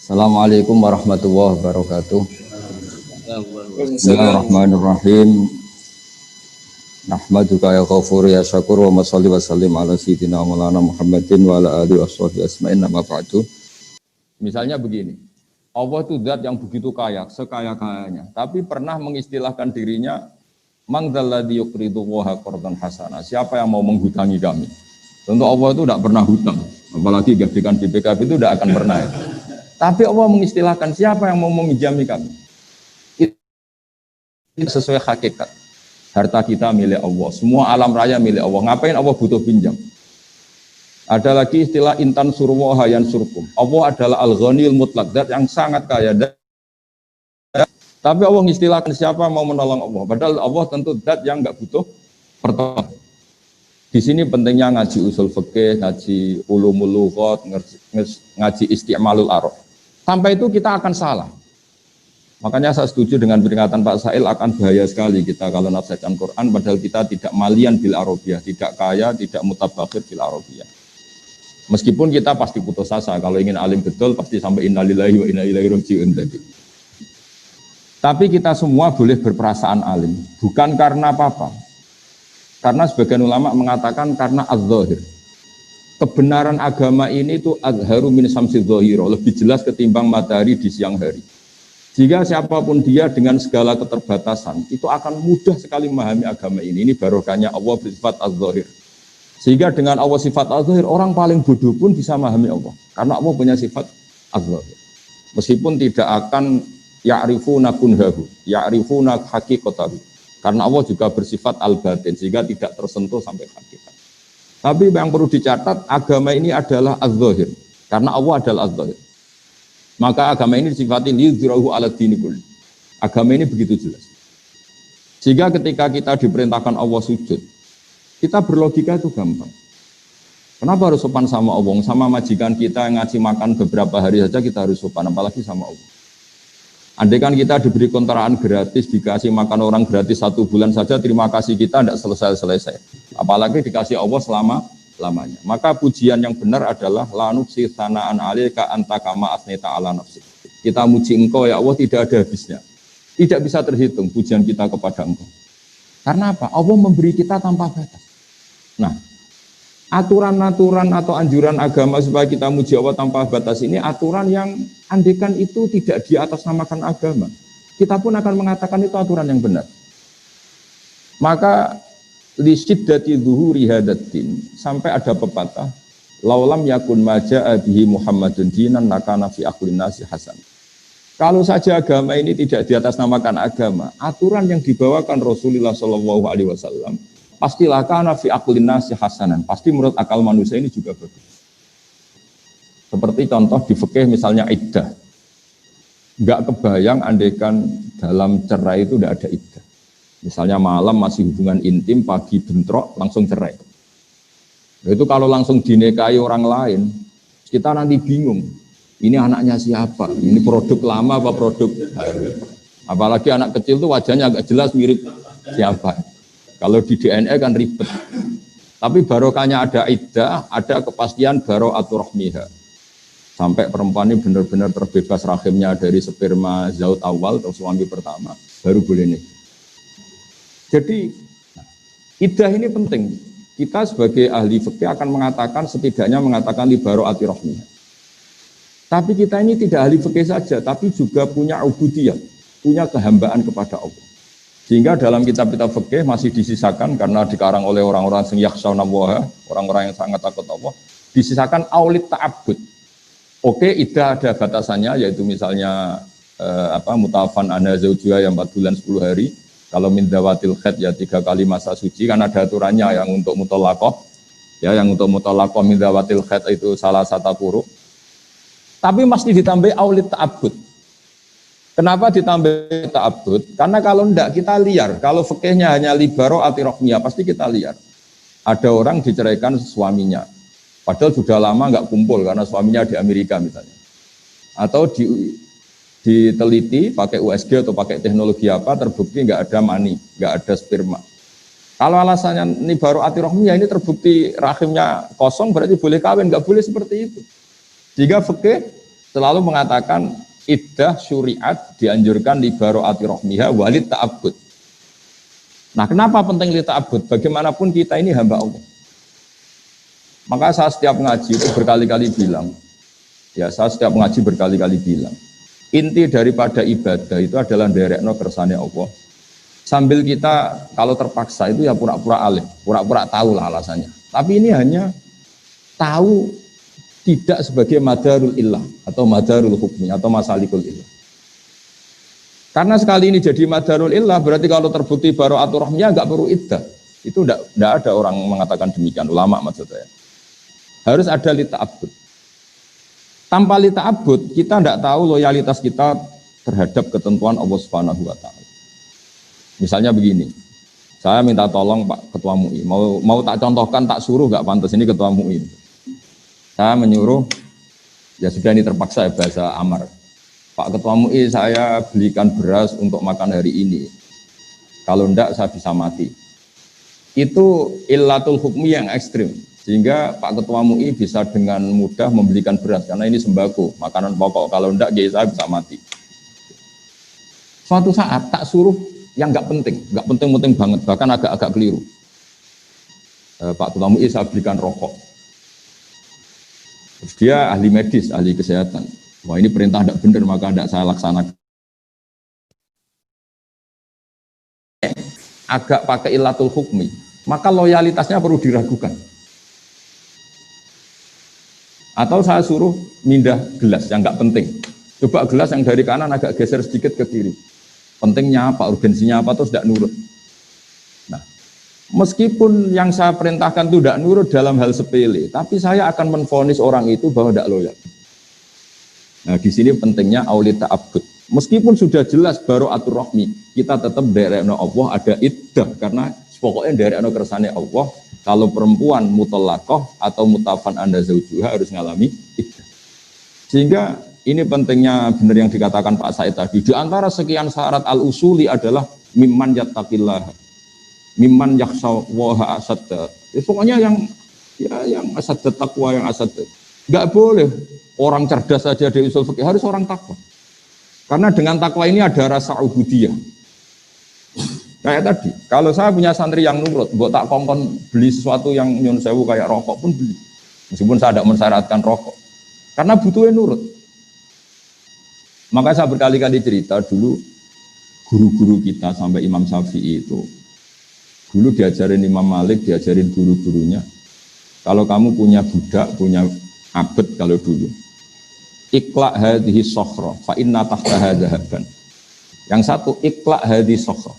Assalamualaikum warahmatullahi wabarakatuh. Bismillahirrahmanirrahim. Nahmaduka ya ghafur ya syakur wa masalli wa sallim ala sayyidina maulana Muhammadin wa ala alihi washabihi asma'in nama ba'du. Misalnya begini, Allah itu zat yang begitu kaya, sekaya-kayanya, tapi pernah mengistilahkan dirinya mangdalladzi yuqridu waha qardan hasana. Siapa yang mau menghutangi kami? Tentu Allah itu tidak pernah hutang, apalagi gajikan BPKB itu tidak akan pernah. Tapi Allah mengistilahkan siapa yang mau meminjami kami. Itu sesuai hakikat. Harta kita milik Allah, semua alam raya milik Allah. Ngapain Allah butuh pinjam? Ada lagi istilah intan surwaha yan surkum. Allah adalah al-ghaniyul mutlaq, zat yang sangat kaya. Tapi Allah mengistilahkan siapa mau menolong Allah. Padahal Allah tentu zat yang enggak butuh pertolongan. Di sini pentingnya ngaji usul fikih, ngaji ulumul lughat, ngaji isti'malul arab. Sampai itu kita akan salah. Makanya saya setuju dengan peringatan Pak Sail, akan bahaya sekali kita kalau nasihatkan Quran padahal kita tidak malian bil arabiyah, tidak kaya, tidak mutabakhir bil arabiyah. Meskipun kita pasti putus asa, kalau ingin alim betul pasti sampai innalillahi wa inna ilaihi raji'un tadi. Tapi kita semua boleh berperasaan alim, bukan karena apa-apa. Karena sebagian ulama mengatakan karena az-zahir. Kebenaran agama ini itu azharu min samsi dhahira, lebih jelas ketimbang matahari di siang hari. Jika siapapun dia dengan segala keterbatasan, itu akan mudah sekali memahami agama ini. Ini barokahnya Allah bersifat az-zahir. Sehingga dengan Allah sifat az-zahir, orang paling bodoh pun bisa memahami Allah. Karena Allah punya sifat az-zahir. Meskipun tidak akan ya'rifuna kunhahu, ya'rifuna haqiqatahu. Karena Allah juga bersifat al-batin, sehingga tidak tersentuh sampai hakikat. Tapi yang perlu dicatat, agama ini adalah az-zahir. Karena Allah adalah az-zahir. Maka agama ini disifati liyudhhirahu 'ala dini kulli. Agama ini begitu jelas. Sehingga ketika kita diperintahkan Allah sujud, kita berlogika itu gampang. Kenapa harus sopan sama Allah? Sama majikan kita yang ngasih makan beberapa hari saja kita harus sopan, apalagi sama Allah. Andai kan kita diberi kontrakan gratis, dikasih makan orang gratis 1 bulan saja, terima kasih kita tidak selesai-selesai. Apalagi dikasih Allah selama-lamanya. Maka pujian yang benar adalah la nufsi tsana'an 'alaika anta kama asnita 'ala nafsi. Kita muji engkau ya Allah tidak ada habisnya. Tidak bisa terhitung pujian kita kepada engkau. Karena apa? Allah memberi kita tanpa batas. Nah, aturan-aturan atau anjuran agama supaya kita muji Allah tanpa batas ini aturan yang andekan itu tidak di atas namakan agama. Kita pun akan mengatakan itu aturan yang benar. Maka li syiddati dhuhuri hadatin sampai ada pepatah laulam yakun maja'a bihi Muhammadun dinan lakana fi aqlin nasi hasan. Kalau saja agama ini tidak di atas namakan agama, aturan yang dibawakan Rasulullah sallallahu alaihi wasallam pastilah kana fi aqlin nasi hasanan. Pasti menurut akal manusia ini juga bagus. Seperti contoh di fikih misalnya iddah. Enggak kebayang andaikan dalam cerai itu tidak ada iddah. Misalnya malam masih hubungan intim, pagi bentrok, langsung cerai. Itu kalau langsung dinikahi orang lain, kita nanti bingung. Ini anaknya siapa? Ini produk lama apa produk baru? Apalagi anak kecil itu wajahnya agak jelas mirip siapa. Kalau di DNA kan ribet. Tapi barokahnya ada iddah, ada kepastian baro'atur rahmiha. Sampai perempuan ini benar-benar terbebas rahimnya dari sperma zaut awal atau suami pertama, baru boleh nikah. Jadi iddah ini penting. Kita sebagai ahli fikih akan mengatakan setidaknya mengatakan li baro'atur rahmiha. Tapi kita ini tidak ahli fikih saja, tapi juga punya ubudiyah, punya kehambaan kepada Allah. Sehingga dalam kitab-kitab fikih masih disisakan karena dikarang oleh orang-orang yang yakhshawna Allah, orang-orang yang sangat takut Allah, disisakan aulit ta'abbud. Oke, iddah ada batasannya, yaitu misalnya mutafan ana zaujiyah yang 4 bulan 10 hari. Kalau min dawatil khaid ya 3 kali masa suci, kan ada aturannya yang untuk muthalaqah. Ya, yang untuk muthalaqah min dawatil khaid itu salah satu puruk. Tapi mesti ditambah aulit ta'abbud. Kenapa ditambah ta'abbud? Karena kalau enggak kita liar. Kalau fikihnya hanya libaro atirokmiyah, pasti kita liar. Ada orang diceraikan suaminya. Padahal sudah lama enggak kumpul karena suaminya di Amerika misalnya. Atau diteliti pakai USG atau pakai teknologi apa, terbukti enggak ada mani, enggak ada sperma. Kalau alasannya ini baru atirokmiyah, ini terbukti rahimnya kosong, berarti boleh kawin, enggak boleh seperti itu. Jika fikih selalu mengatakan iddah syuriat dianjurkan li baro'ati rohmiha walid ta'abbud. Nah, kenapa penting li ta'abbud? Bagaimanapun kita ini hamba Allah. Maka saya setiap ngaji itu berkali-kali bilang, inti daripada ibadah itu adalah nderekno kersane Allah. Sambil kita kalau terpaksa itu ya pura-pura alim, pura-pura tahu lah alasannya. Tapi ini hanya tahu tidak sebagai madarul illah atau madarul hukmi atau masalikul illah. Karena sekali ini jadi madarul illah berarti kalau terbukti baro'atur rahmiyah enggak perlu iddah. Itu enggak ada orang mengatakan demikian, ulama maksud saya. Harus ada li ta'abbud. Tanpa li ta'abbud kita enggak tahu loyalitas kita terhadap ketentuan Allah Subhanahu wa taala. Misalnya begini, saya minta tolong Pak Ketua MUI, mau tak contohkan, tak suruh nggak pantas, ini Ketua MUI. Saya menyuruh, ya sudah ini terpaksa ya bahasa amar. Pak Ketua MUI saya belikan beras untuk makan hari ini, kalau enggak saya bisa mati. Itu illatul hukmi yang ekstrim, sehingga Pak Ketua MUI bisa dengan mudah membelikan beras, karena ini sembako, makanan pokok, kalau enggak saya bisa mati. Suatu saat tak suruh yang nggak penting banget, bahkan agak keliru. Pak Ketua MUI saya belikan rokok. Terus dia ahli medis, ahli kesehatan. Wah ini perintah tidak benar, maka tidak saya laksanakan. Agak pakai illatul hukmi, maka loyalitasnya perlu diragukan. Atau saya suruh mindah gelas yang nggak penting. Coba gelas yang dari kanan agak geser sedikit ke kiri. Pentingnya apa, urgensinya apa, terus tidak nurut. Nah, meskipun yang saya perintahkan itu tidak nurut dalam hal sepele, tapi saya akan menvonis orang itu bahwa tidak loyal. Nah, di sini pentingnya auli ta'abbud. Meskipun sudah jelas baro'atur rahmi, kita tetap nderekno Allah ada iddah, karena pokoknya nderekno kersane Allah. Kalau perempuan mutallaqah atau mutafan anda zaujuha harus ngalami iddah. Sehingga ini pentingnya benar yang dikatakan Pak Said tadi. Di antara sekian syarat al-usuli adalah mimman yattaqillah, mimman yakhshawaha asadda. Pokoknya yang asadda taqwa, yang asadda. Enggak boleh orang cerdas saja di usul fikih, harus orang takwa. Karena dengan takwa ini ada rasa ubudiyah. Kayak tadi, kalau saya punya santri yang nurut, buat tak kongkon beli sesuatu yang nyun sewu kayak rokok pun beli. Meskipun saya tidak mensyaratkan rokok. Karena butuhnya nurut. Maka saya berkali-kali cerita dulu guru-guru kita sampai Imam Syafi'i itu dulu diajarin Imam Malik, diajarin guru-gurunya. Kalau kamu punya budak, punya abad kalau dulu, iqla' hadhihi sokhra fa inna tahtaha dhahaban. Yang satu iqla' hadhihi sokhra.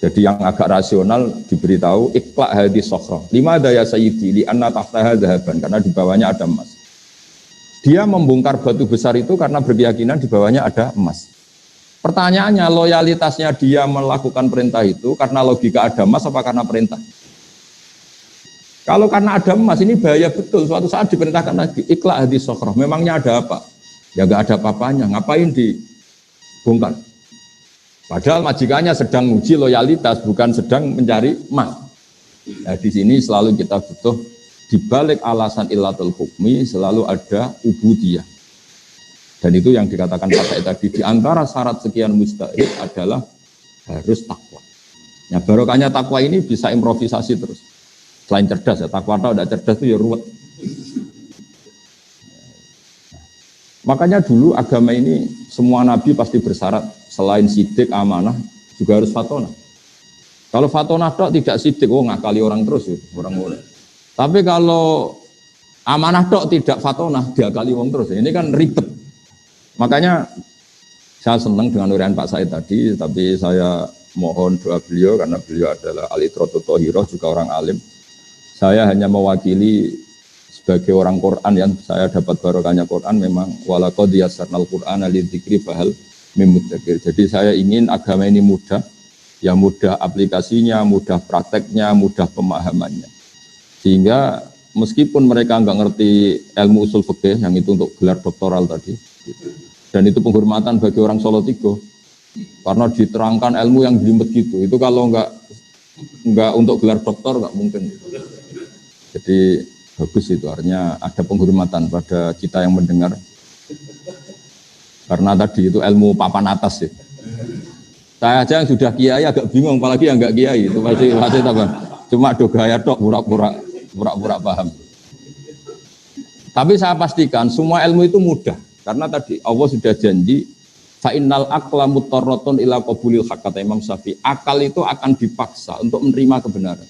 Jadi yang agak rasional diberitahu iqla' hadhihi sokhra. Lima daya sayyidi li anna tahtaha dhahaban, karena di bawahnya ada emas. Dia membongkar batu besar itu karena berkeyakinan di bawahnya ada emas. Pertanyaannya, loyalitasnya dia melakukan perintah itu karena logika ada emas apa karena perintah? Kalau karena ada emas ini bahaya betul. Suatu saat diperintahkan lagi, iqla' hadhihi sokhra. Memangnya ada apa? Ya nggak ada apa-apanya. Ngapain dibongkar? Padahal majikannya sedang uji loyalitas, bukan sedang mencari emas. Nah, di sini selalu kita butuh. Di balik alasan illatul hukmi selalu ada ubudiyah. Dan itu yang dikatakan Pak Said tadi, di antara syarat sekian mustahil adalah harus takwa. Ya, barokahnya takwa ini bisa improvisasi terus. Selain cerdas ya, takwa atau tidak cerdas itu ya ruwet. Makanya dulu agama ini semua nabi pasti bersyarat selain sidik, amanah juga harus fatonah. Kalau fatonah tok tidak sidik, ngakali orang terus ya, orang boleh. Tapi kalau amanah tok tidak fatonah, diakali wong terus. Ini kan ribet. Makanya saya senang dengan urian Pak Said tadi, tapi saya mohon doa beliau karena beliau adalah alitrotu tohiroh, juga orang alim. Saya hanya mewakili sebagai orang Quran yang saya dapat barokahnya Quran, memang walaqad yassarnal Qur'ana lidzikri fahal mim mudzakir. Jadi saya ingin agama ini mudah, ya mudah aplikasinya, mudah prakteknya, mudah pemahamannya. Sehingga meskipun mereka nggak ngerti ilmu usul fikih yang itu untuk gelar doktoral tadi, dan itu penghormatan bagi orang Solo Tigo, karena diterangkan ilmu yang jelimet gitu. Itu kalau nggak untuk gelar doktor nggak mungkin. Jadi bagus itu, artinya ada penghormatan pada kita yang mendengar. Karena tadi itu ilmu papan atas ya. Saya aja yang sudah kiai agak bingung, apalagi yang enggak kiai itu masih apa? Cuma do gaya tok pura-pura paham. Tapi saya pastikan semua ilmu itu mudah karena tadi Allah sudah janji fa innal aqla mutarratun ila qabulil haqq, kata Imam Syafi'i. Akal itu akan dipaksa untuk menerima kebenaran.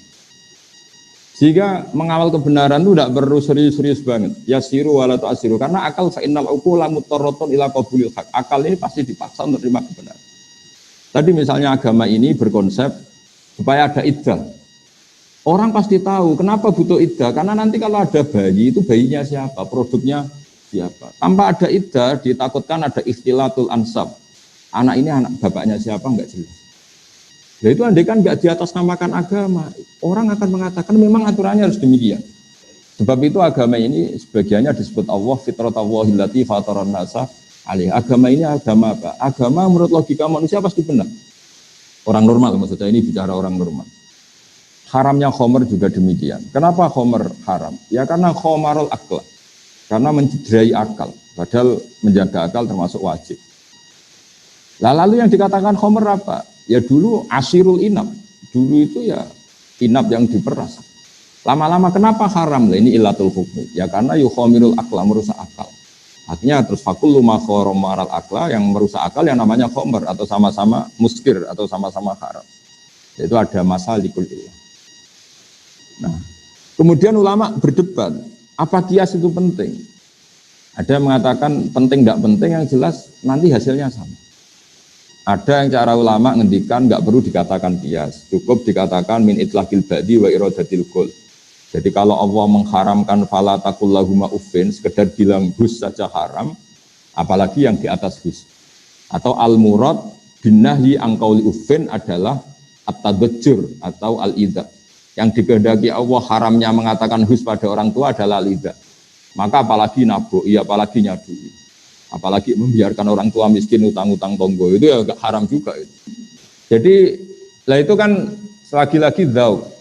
Sehingga mengawal kebenaran itu tidak perlu serius-serius banget. Yasiru wala tu'asiru, karena akal fa innal uqula mutarratun ila qabulil haqq. Akal ini pasti dipaksa untuk menerima kebenaran. Tadi misalnya agama ini berkonsep supaya ada iddah. Orang pasti tahu kenapa butuh iddah, karena nanti kalau ada bayi itu bayinya siapa, produknya siapa. Tanpa ada iddah ditakutkan ada ikhtilatul ansab. Anak ini anak bapaknya siapa enggak jelas. Nah itu andai kan enggak diatasnamakan agama, orang akan mengatakan memang aturannya harus demikian. Sebab itu agama ini sebagiannya disebut Allah fitratallahi allati fataran nasa alaihi. Agama ini agama apa? Agama menurut logika manusia pasti benar. Orang normal maksudnya, ini bicara orang normal. Haramnya khomer juga demikian. Kenapa khomer haram? Ya karena khomarul akal. Karena mencederai akal. Padahal menjaga akal termasuk wajib. Lalu yang dikatakan khomer apa? Ya dulu asirul inab. Dulu itu ya inab yang diperas. Lama-lama kenapa haram? Ini ilatul hukmi. Ya karena yukhomirul akla, merusak akal. Artinya terus fakullu ma khoromaral akla, yang merusak akal yang namanya khomer atau sama-sama muskir atau sama-sama haram. Itu ada masalikul ilah. Nah, kemudian ulama berdebat, apa kias itu penting? Ada yang mengatakan penting tidak penting, yang jelas nanti hasilnya sama. Ada yang cara ulama ngendikan nggak perlu dikatakan kias, cukup dikatakan min itlaqil ba'di wa iradatil qul. Jadi kalau Allah mengharamkan fala taqul lahuma uffin, sekedar bilang hus saja haram, apalagi yang di atas hus. Atau al murad bin nahyi an qauli uffin adalah at-tadajjur atau al-idza. Yang dikehendaki Allah haramnya mengatakan hus pada orang tua adalah al-idza. Maka apalagi nabok, ya apalagi nyadui. Apalagi membiarkan orang tua miskin utang-utang tonggo, itu ya agak haram juga itu. Jadi lah itu kan lagi-lagi dzauq.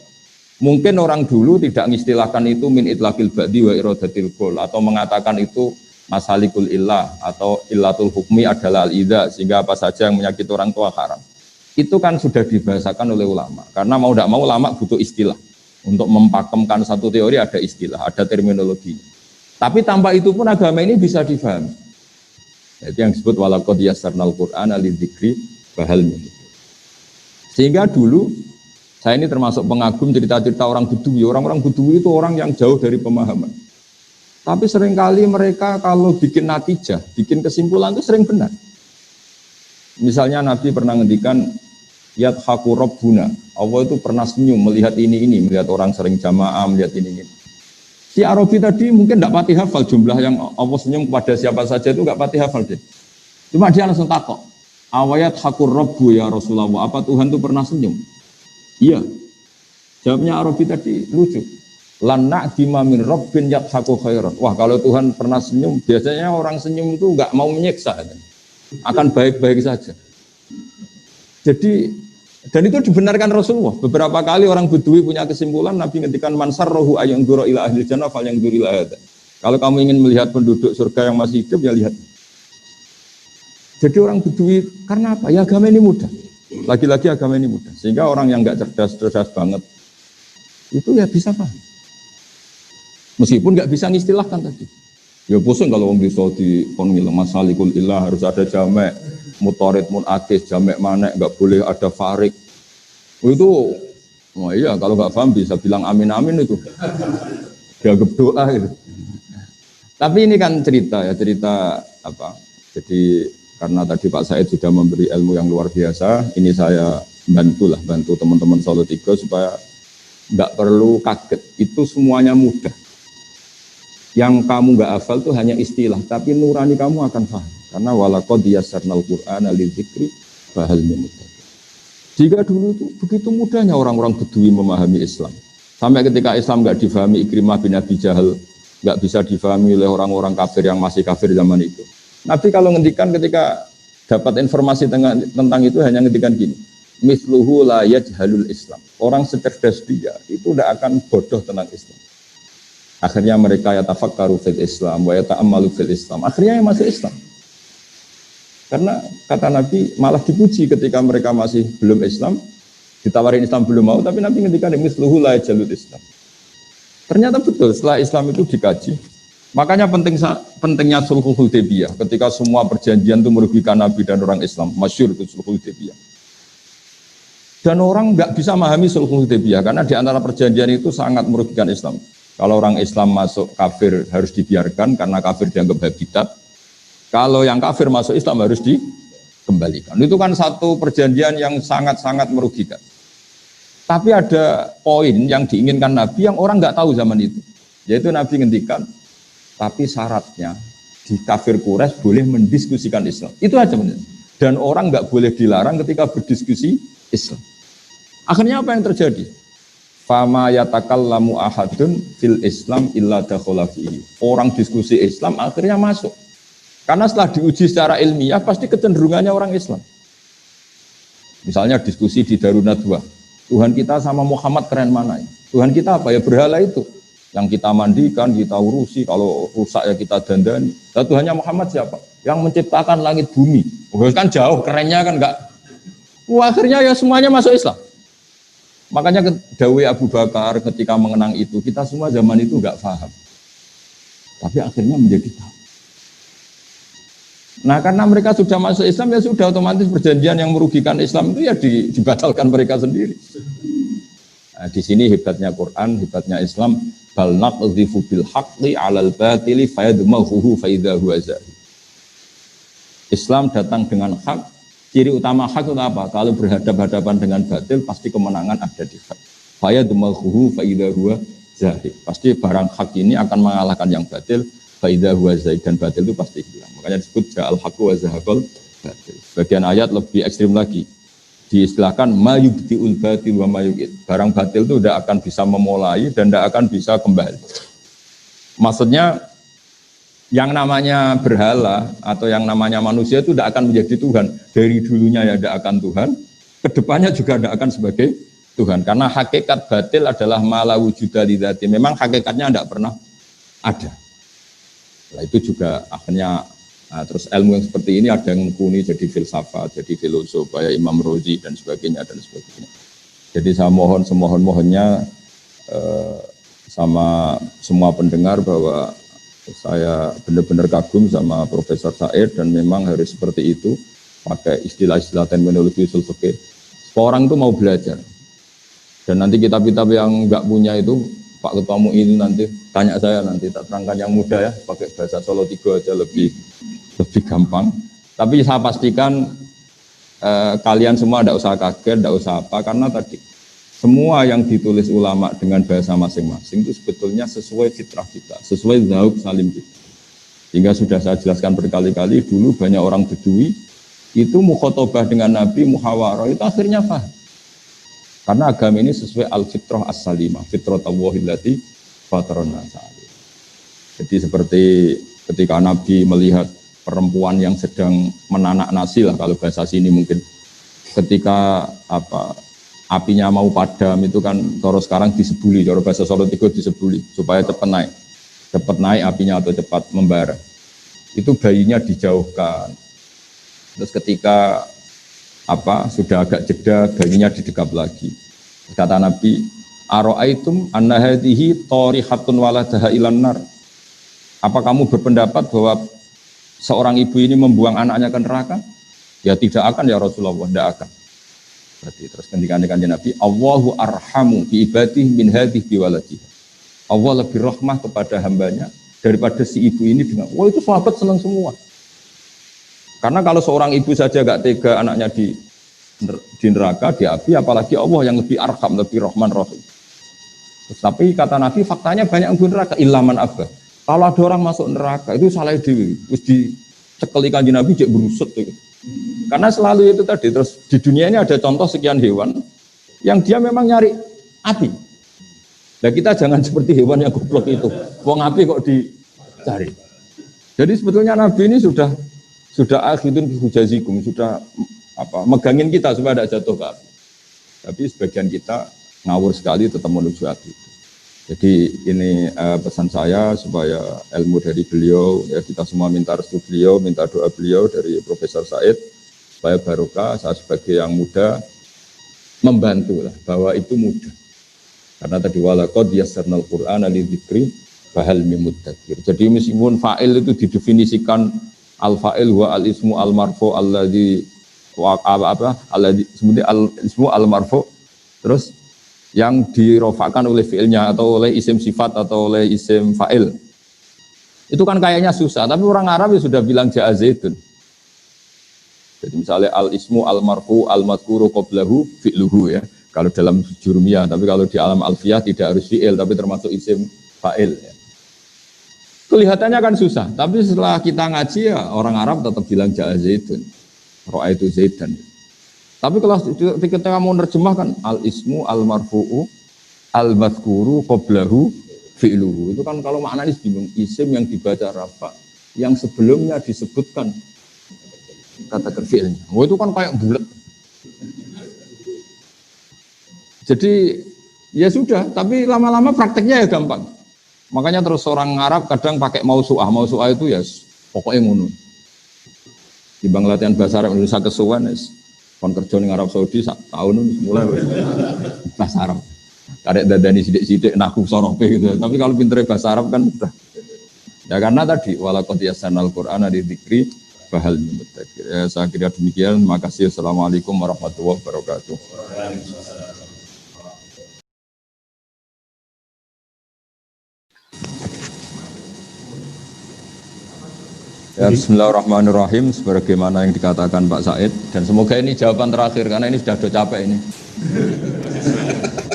Mungkin orang dulu tidak mengistilahkan itu min itlaqil ba'di wa iradatil qul, atau mengatakan itu masalikul illah atau illatul hukmi adalah al-idza, sehingga apa saja yang menyakiti orang tua haram. Itu kan sudah dibahasakan oleh ulama. Karena mau tidak mau ulama butuh istilah. Untuk mempakemkan satu teori ada istilah, ada terminologi. Tapi tanpa itu pun agama ini bisa difahami. Itu yang disebut walaqad yassarnal Qur'ana lidzikri fahal min. Sehingga dulu saya ini termasuk pengagum cerita-cerita orang Bedui. Orang-orang Bedui itu orang yang jauh dari pemahaman. Tapi seringkali mereka kalau bikin natijah, bikin kesimpulan itu sering benar. Misalnya Nabi pernah ngendikan yadhaku rabbuna. Allah itu pernah senyum melihat ini, melihat orang sering jamaah, melihat ini. Si Arabi tadi mungkin tidak pati hafal jumlah yang Allah senyum kepada siapa saja itu nggak pati hafal deh. Cuma dia langsung takok. Awayat hakur rabbu ya Rasulullah. Apa Tuhan itu pernah senyum? Iya. Jawabnya Arabi tadi lucu. Lana dima min rabbin yadhaku khairan. Wah kalau Tuhan pernah senyum, biasanya orang senyum itu nggak mau menyiksa. Akan baik-baik saja. Jadi dan itu dibenarkan Rasulullah. Beberapa kali orang Bedui punya kesimpulan, Nabi ngendikan mansar rohu ayang duro ila ahli jannah fal yang duri ila hadza. Kalau kamu ingin melihat penduduk surga yang masih hidup, ya lihat. Jadi orang Bedui karena apa? Ya agama ini mudah. Lagi-lagi agama ini mudah. Sehingga orang yang enggak cerdas banget itu ya bisa paham. Meskipun enggak bisa ngistilahkan tadi. Ya pusing kalau orang bisa di kongilang masalikul ilah harus ada jamek. Mutorid munakis, jamek manek, nggak boleh ada farik. Itu, oh iya kalau nggak paham bisa bilang amin itu. Dianggap doa itu. Tapi ini kan cerita apa? Jadi karena tadi Pak Said sudah memberi ilmu yang luar biasa, ini saya bantu teman-teman Solo 3 supaya nggak perlu kaget. Itu semuanya mudah. Yang kamu nggak hafal itu hanya istilah, tapi nurani kamu akan paham. Karena walaqad yassarnal Qur'ana lidzikri fahal min muddakir. Jika dulu itu begitu mudahnya orang-orang Bedui memahami Islam. Sampai ketika Islam enggak difahami Ikrimah bin Abi Jahal, enggak bisa difahami oleh orang-orang kafir yang masih kafir zaman itu. Nabi kalau ngendikan ketika dapat informasi tentang itu hanya ngendikan gini. Misluhu la yajhalul Islam. Orang secerdas dia itu tidak akan bodoh tentang Islam. Akhirnya mereka yatafakkaru fil Islam wa yata'ammalu fil Islam. Akhirnya yang masuk Islam. Karena kata Nabi malah dipuji ketika mereka masih belum Islam, ditawarin Islam belum mau, tapi Nabi ngendikan misluhu la jalul Islam. Ternyata betul setelah Islam itu dikaji. Makanya pentingnya sulhul Hudaybiyah ketika semua perjanjian itu merugikan Nabi dan orang Islam, masyhur itu sulhul Hudaybiyah. Dan orang nggak bisa memahami sulhul Hudaybiyah karena di antara perjanjian itu sangat merugikan Islam. Kalau orang Islam masuk kafir harus dibiarkan karena kafir dianggap habitat. Kalau yang kafir masuk Islam harus dikembalikan. Itu kan satu perjanjian yang sangat-sangat merugikan. Tapi ada poin yang diinginkan Nabi yang orang nggak tahu zaman itu. Yaitu Nabi ngendikan, tapi syaratnya di kafir Quraisy boleh mendiskusikan Islam. Itu aja benar. Dan orang nggak boleh dilarang ketika berdiskusi Islam. Akhirnya apa yang terjadi? Fama yatakallamu ahadun fil Islam illa dakhala fihi. Orang diskusi Islam akhirnya masuk. Karena setelah diuji secara ilmiah pasti kecenderungannya orang Islam. Misalnya diskusi di Darun Nadwah. Tuhan kita sama Muhammad keren mana ya? Tuhan kita apa ya? Berhala itu. Yang kita mandikan, kita urusi, kalau rusak ya kita dandani. Dan Tuhannya Muhammad siapa? Yang menciptakan langit bumi. Kan jauh, kerennya kan enggak. Akhirnya ya semuanya masuk Islam. Makanya dawai Abu Bakar ketika mengenang itu, kita semua zaman itu enggak paham. Tapi akhirnya menjadi tahu. Nah karena mereka sudah masuk Islam, ya sudah otomatis perjanjian yang merugikan Islam itu ya dibatalkan mereka sendiri. Nah, di sini hebatnya Quran, hebatnya Islam. Bal naqdhifu bil haqqi 'alal batili fayadmaghuhu fa idza huwa zahir. Islam datang dengan hak. Ciri utama hak itu apa? Kalau berhadapan-hadapan dengan batil, pasti kemenangan ada di hak. Fayadmaghuhu fa idza huwa zahir. Pasti barang hak ini akan mengalahkan yang batil. Fa idza huwa zahir, dan batil itu pasti hilang. Makanya disebut ja'al haqqu wa zahaqal batil. Bagian ayat lebih ekstrim lagi. Diistilahkan mayubdiul batil wa mayu'id. Barang batil itu tidak akan bisa memulai dan tidak akan bisa kembali. Maksudnya yang namanya berhala atau yang namanya manusia itu tidak akan menjadi Tuhan. Dari dulunya ya tidak akan Tuhan, kedepannya juga tidak akan sebagai Tuhan. Karena hakikat batil adalah mala wujuda lidzati. Memang hakikatnya tidak pernah ada. Nah, itu juga akhirnya. Nah, terus ilmu yang seperti ini ada yang mengkuni jadi filsafat, jadi filosof, kayak Imam Rozi dan sebagainya dan sebagainya. Jadi saya mohon semohon-mohonnya sama semua pendengar bahwa saya benar-benar kagum sama Profesor Said dan memang harus seperti itu, pakai istilah-istilah terminologi usul fikih. Orang itu mau belajar. Dan nanti kitab-kitab yang enggak punya itu Pak Ketua MUI itu nanti tanya saya, nanti tak terangkan yang mudah ya, pakai bahasa Solo 3 aja lebih gampang. Tapi saya pastikan kalian semua tidak usah kaget, tidak usah apa, karena tadi semua yang ditulis ulama dengan bahasa masing-masing itu sebetulnya sesuai fitrah kita, sesuai zauq salim kita. Hingga sudah saya jelaskan berkali-kali, dulu banyak orang Bedui itu mukhotobah dengan Nabi, muhawarah, itu akhirnya paham. Karena agama ini sesuai al-fitrah as-salimah, fitrah tawwahillati fatarona sa'ali. Jadi seperti ketika Nabi melihat perempuan yang sedang menanak nasi lah, kalau bahasa sini mungkin, ketika apinya mau padam itu kan, kalau sekarang disebuli, kalau bahasa Solo 3 disebuli, supaya cepat naik apinya atau cepat membara. Itu bayinya dijauhkan. Terus ketika sudah agak jeda, bayinya didekap lagi. Kata Nabi, aro'aitum anna hadhihi tarihatun waladaha ilan nar. Apa kamu berpendapat bahwa seorang ibu ini membuang anaknya ke neraka? Ya tidak akan ya Rasulullah, tidak akan. Berarti terus ketika Nabi, Allahu arhamu bi ibadihi min hadhihi bi waladiha. Allah lebih rahmah kepada hambanya daripada si ibu ini dengan. Wah, itu sahabat senang semua. Karena kalau seorang ibu saja gak tega anaknya di neraka, di api, apalagi Allah yang lebih arham, lebih rahman rahim. Tapi kata Nabi, faktanya banyak yang di neraka, ilaman abah. Kalau ada orang masuk neraka, itu salah dewi. Terus dicekeli kanjeng Nabi, jek berusut. Karena selalu itu tadi. Terus di dunia ini ada contoh sekian hewan, yang dia memang nyari api. Nah kita jangan seperti hewan yang goblok itu. Wong api kok dicari. Jadi sebetulnya Nabi ini sudah akhidun bihujazikum, sudah megangin kita supaya tidak jatuh ke api. Tapi sebagian kita ngawur sekali tetap menuju api itu. Jadi ini pesan saya supaya ilmu dari beliau, ya kita semua minta restu beliau, minta doa beliau dari Profesor Said, supaya barokah. Saya sebagai yang muda membantu lah, bahwa itu mudah. Karena tadi walaqad yassarnal Qur'ana lidzikri fahal mim mudzakir. Jadi meskipun fa'il itu didefinisikan al-fa'il wa al-ismu al-marfu alladzi alladzi sebenarnya al-ismu al-marfu, terus yang dirofakan oleh fiilnya atau oleh isim sifat atau oleh isim fa'il. Itu kan kayaknya susah, tapi orang Arab ya sudah bilang ja'a zaidun. Jadi misalnya al-ismu al-marfu al-madhkuru qablahu fi'luhu ya. Kalau dalam jurumiyah, tapi kalau di alam alfiyah tidak harus fi'il tapi termasuk isim fa'il ya. Kelihatannya kan susah, tapi setelah kita ngaji ya orang Arab tetap bilang ja'a zaidun. Ra'aitu zaidan. Tapi kalau ketika mau nerjemahkan al-ismu al-marfu'u al-madhkuru qablahu fi'luhu. Itu kan kalau maknanya bingung, isim yang dibaca rafa yang sebelumnya disebutkan kata fi'ilnya. Oh, itu kan kayak bulat. Jadi ya sudah, tapi lama-lama prakteknya ya gampang. Makanya terus orang Arab kadang pakai mausu'ah. Mausu'ah itu ya pokoknya ngono. Timbang latihan bahasa Arab Indonesia kesuwen kon kerja ning Arab Saudi sak tahun mulai bahasa Arab. Karek dadani sithik-sithik naku sorope gitu. Tapi kalau pintere bahasa Arab kan udah. Ya karena tadi walaqad yasanal Qur'ana lidzikri fahal mim mudzakir. Ya, saya kira demikian. Terima kasih. Assalamualaikum warahmatullahi wabarakatuh. Ya, bismillahirrahmanirrahim, sebagaimana yang dikatakan Pak Said, dan semoga ini jawaban terakhir karena ini sudah capek ini.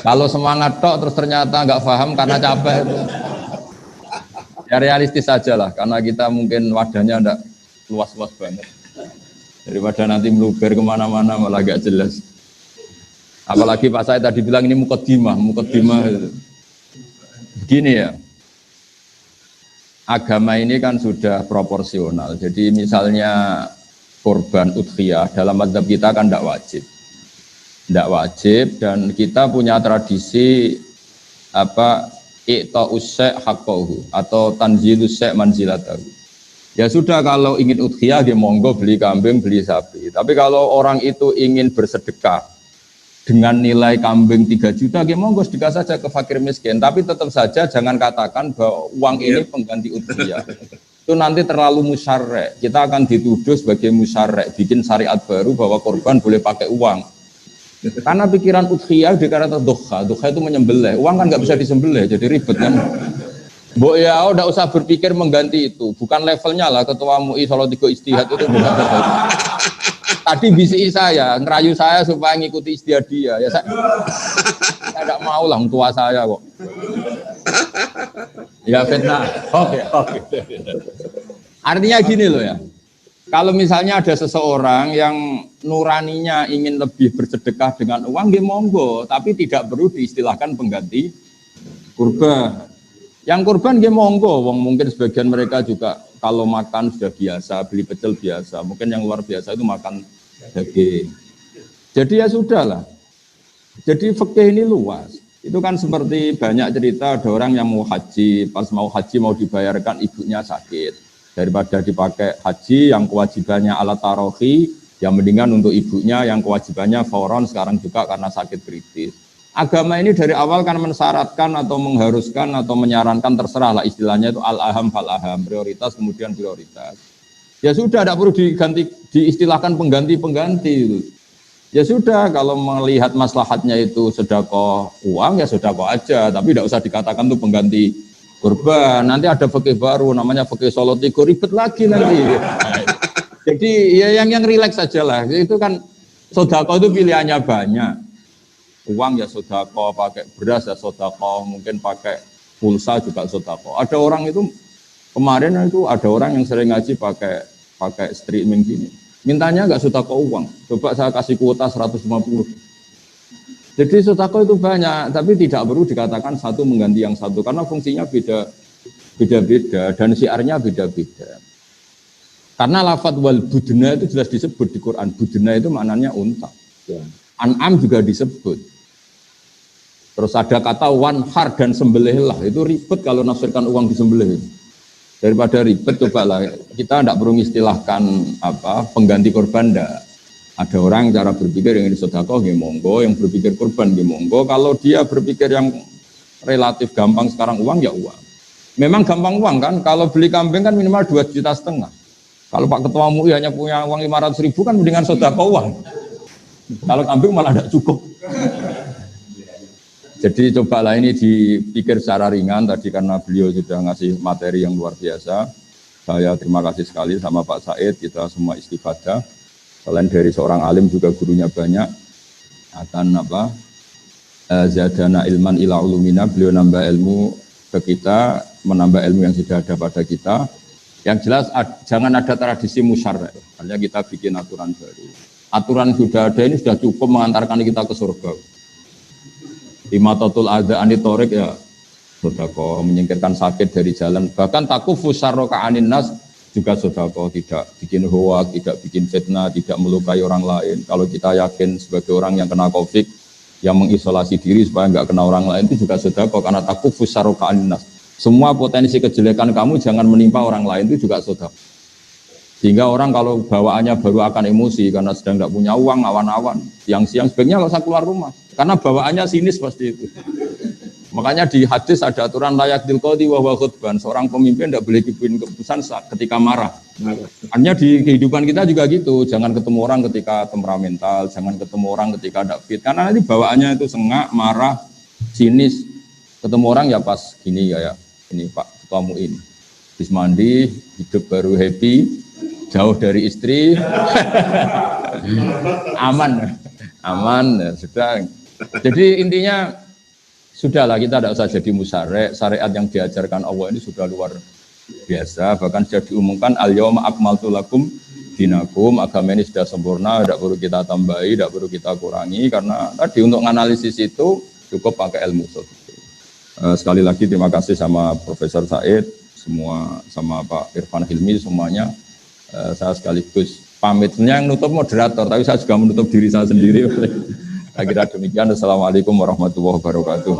Kalau semangat tok terus ternyata nggak paham karena capek itu. Ya realistis saja lah, karena kita mungkin wadahnya enggak luas-luas banget. Daripada nanti meluber kemana-mana malah gak jelas. Apalagi Pak Said tadi bilang ini mukaddimah. Begini ya. Agama ini kan sudah proporsional. Jadi misalnya korban udhiyah dalam mazhab kita kan tidak wajib. Tidak wajib dan kita punya tradisi i'ta'us syai' haqqahu atau tanzilus syai' manzilatahu. Ya sudah kalau ingin udhiyah dia monggo beli kambing, beli sapi. Tapi kalau orang itu ingin bersedekah dengan nilai kambing 3 juta, ya monggo sedekah saja ke fakir miskin. Tapi tetap saja jangan katakan bahwa uang ini pengganti udhiyah. Itu nanti terlalu musyarrek. Kita akan dituduh sebagai musyarrek, bikin syariat baru bahwa korban boleh pakai uang. Karena pikiran udhiyah dikatakan doha itu menyembelih. Uang kan nggak bisa disembelih, jadi ribet kan. Mbok ya, udah usah berpikir mengganti itu. Bukan levelnya lah ketua MUI Solo 3 Ijtihad itu bukan level. Tadi bisi saya, ngerayu saya supaya ngikuti istihad dia. Ya saya tidak mau lah tua saya kok. Ya fitnah. Oke. Artinya gini loh ya. Kalau misalnya ada seseorang yang nuraninya ingin lebih bersedekah dengan uang, dia monggo, tapi tidak perlu diistilahkan pengganti kurban. Yang kurban dia monggo, mungkin sebagian mereka juga kalau makan sudah biasa, beli pecel biasa. Mungkin yang luar biasa itu makan daging. Jadi ya sudahlah. Jadi fikih ini luas. Itu kan seperti banyak cerita ada orang yang mau haji, pas mau haji mau dibayarkan ibunya sakit. Daripada dipakai haji yang kewajibannya ala tarohi, yang mendingan untuk ibunya yang kewajibannya fauron sekarang juga karena sakit kritis. Agama ini dari awal kan mensyaratkan atau mengharuskan atau menyarankan terserah lah istilahnya itu al-aham fal-aham, prioritas kemudian prioritas. Ya sudah, tidak perlu diistilahkan pengganti-pengganti itu. Ya sudah, kalau melihat maslahatnya itu sedekah uang ya sedekah aja, tapi tidak usah dikatakan itu pengganti kurban. Nanti ada fikih baru namanya fikih Solo 3, ribet lagi nanti. Jadi ya yang rileks saja lah. Itu kan sedekah itu pilihannya banyak. Uang ya sedekah, pakai beras ya sedekah, mungkin pakai pulsa juga sedekah. Ada orang itu kemarin itu ada orang yang sering ngaji pakai streaming gini. Mintanya enggak sedekah uang. Coba saya kasih kuota 150. Jadi sedekah itu banyak, tapi tidak perlu dikatakan satu mengganti yang satu karena fungsinya beda-beda dan syiarnya beda-beda. Karena lafadz wal budna itu jelas disebut di Quran. Budna itu maknanya unta. An'am juga disebut. Terus ada kata wanhar dan sembelihlah, itu ribet kalau nafsirkan uang disembelih. Daripada ribet cobalah kita tidak perlu istilahkan pengganti korban ndak. Ada orang cara berpikir yang ini sedekah nggih monggo, yang berpikir korban nggih monggo. Kalau dia berpikir yang relatif gampang sekarang uang ya uang. Memang gampang uang kan, kalau beli kambing kan minimal 2,5 juta. Kalau Pak Ketua MUI hanya punya uang 500.000 kan mendingan sedekah uang. Kalau kambing malah tidak cukup. Jadi cobalah ini dipikir secara ringan tadi karena beliau sudah ngasih materi yang luar biasa. Saya terima kasih sekali sama Pak Said, kita semua istifadah. Selain dari seorang alim juga gurunya banyak. Akan zadana ilman ila ulumina, beliau nambah ilmu ke kita, menambah ilmu yang sudah ada pada kita. Yang jelas jangan ada tradisi musyarrah. Artinya kita bikin aturan baru. Aturan sudah ada ini sudah cukup mengantarkan kita ke surga. Imatatul adza anitorik ya sedekah, menyingkirkan sakit dari jalan, bahkan takufu syarroka anin nas juga sedekah, tidak bikin hoak, tidak bikin fitnah, tidak melukai orang lain. Kalau kita yakin sebagai orang yang kena COVID, yang mengisolasi diri supaya nggak kena orang lain, itu juga sedekah karena takufu syarroka anin nas. Semua potensi kejelekan kamu jangan menimpa orang lain, itu juga sedekah. Sehingga orang kalau bawaannya baru akan emosi karena sedang tidak punya uang, awan-awan, siang-siang sebaiknya nggak usah keluar rumah. Karena bawaannya sinis pasti itu. Makanya di hadis ada aturan layak dilqodi wa khutban. Seorang pemimpin tidak boleh bikin keputusan ketika marah. Artinya di kehidupan kita juga gitu. Jangan ketemu orang ketika temperamental, jangan ketemu orang ketika tidak fit. Karena nanti bawaannya itu sengak, marah, sinis. Ketemu orang ya pas gini ya ini Pak Ketua MUI ini. Habis mandi, hidup baru happy, jauh dari istri, aman, ya, sudah. Jadi intinya sudahlah kita tidak usah jadi musyarek. Syariat yang diajarkan Allah ini sudah luar biasa. Bahkan sudah diumumkan al-yawma akmaltu lakum dinakum, agama ini sudah sempurna, tidak perlu kita tambahi, tidak perlu kita kurangi. Karena tadi untuk analisis itu cukup pakai ilmu. Sekali lagi terima kasih sama Profesor Said, semua sama Pak Irfan Hilmi semuanya. Saya sekaligus pamitnya yang nutup moderator, tapi saya juga menutup diri saya sendiri. Saya kira demikian. Assalamualaikum warahmatullahi wabarakatuh.